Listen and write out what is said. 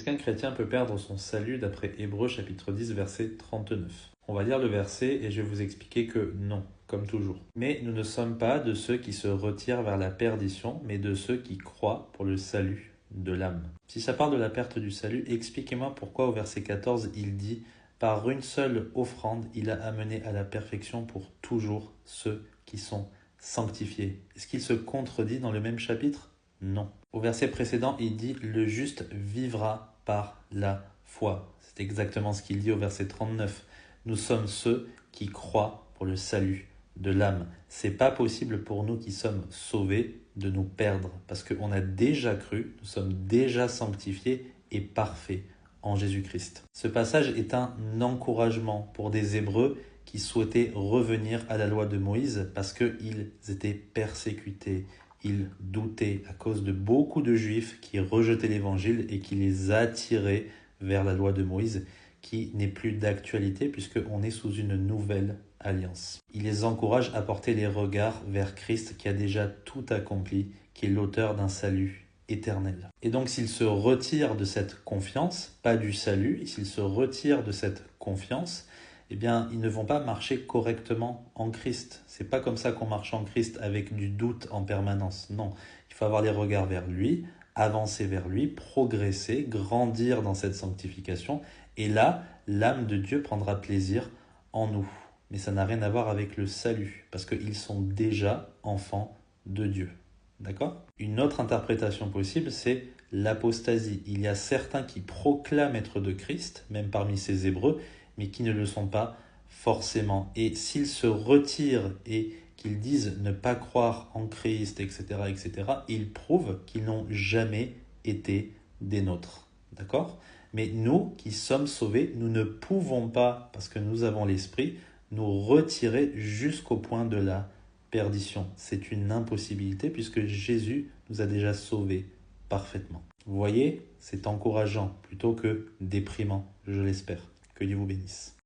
Est-ce qu'un chrétien peut perdre son salut d'après Hébreux chapitre 10 verset 39? On va lire le verset et je vais vous expliquer que non, comme toujours. Mais nous ne sommes pas de ceux qui se retirent vers la perdition, mais de ceux qui croient pour le salut de l'âme. Si ça parle de la perte du salut, expliquez-moi pourquoi au verset 14 il dit « Par une seule offrande, il a amené à la perfection pour toujours ceux qui sont sanctifiés ». Est-ce qu'il se contredit dans le même chapitre? Non. Au verset précédent, il dit « Le juste vivra par la foi ». C'est exactement ce qu'il dit au verset 39. Nous sommes ceux qui croient pour le salut de l'âme. C'est pas possible pour nous qui sommes sauvés de nous perdre parce qu'on a déjà cru, nous sommes déjà sanctifiés et parfaits en Jésus-Christ. Ce passage est un encouragement pour des Hébreux qui souhaitaient revenir à la loi de Moïse parce qu'ils étaient persécutés. Ils doutaient à cause de beaucoup de Juifs qui rejetaient l'Évangile et qui les attiraient vers la loi de Moïse, qui n'est plus d'actualité puisqu'on est sous une nouvelle alliance. Il les encourage à porter les regards vers Christ qui a déjà tout accompli, qui est l'auteur d'un salut éternel. Et donc s'ils se retirent de cette confiance, pas du salut, s'ils se retirent de cette confiance, eh bien, ils ne vont pas marcher correctement en Christ. C'est pas comme ça qu'on marche en Christ avec du doute en permanence. Non, il faut avoir les regards vers lui, avancer vers lui, progresser, grandir dans cette sanctification. Et là, l'âme de Dieu prendra plaisir en nous. Mais ça n'a rien à voir avec le salut, parce qu'ils sont déjà enfants de Dieu. D'accord? Une autre interprétation possible, c'est l'apostasie. Il y a certains qui proclament être de Christ, même parmi ces Hébreux, mais qui ne le sont pas forcément. Et s'ils se retirent et qu'ils disent ne pas croire en Christ, etc., ils prouvent qu'ils n'ont jamais été des nôtres. D'accord? Mais nous qui sommes sauvés, nous ne pouvons pas, parce que nous avons l'Esprit, nous retirer jusqu'au point de la perdition. C'est une impossibilité puisque Jésus nous a déjà sauvés parfaitement. Vous voyez, c'est encourageant plutôt que déprimant, je l'espère. Que Dieu vous bénisse.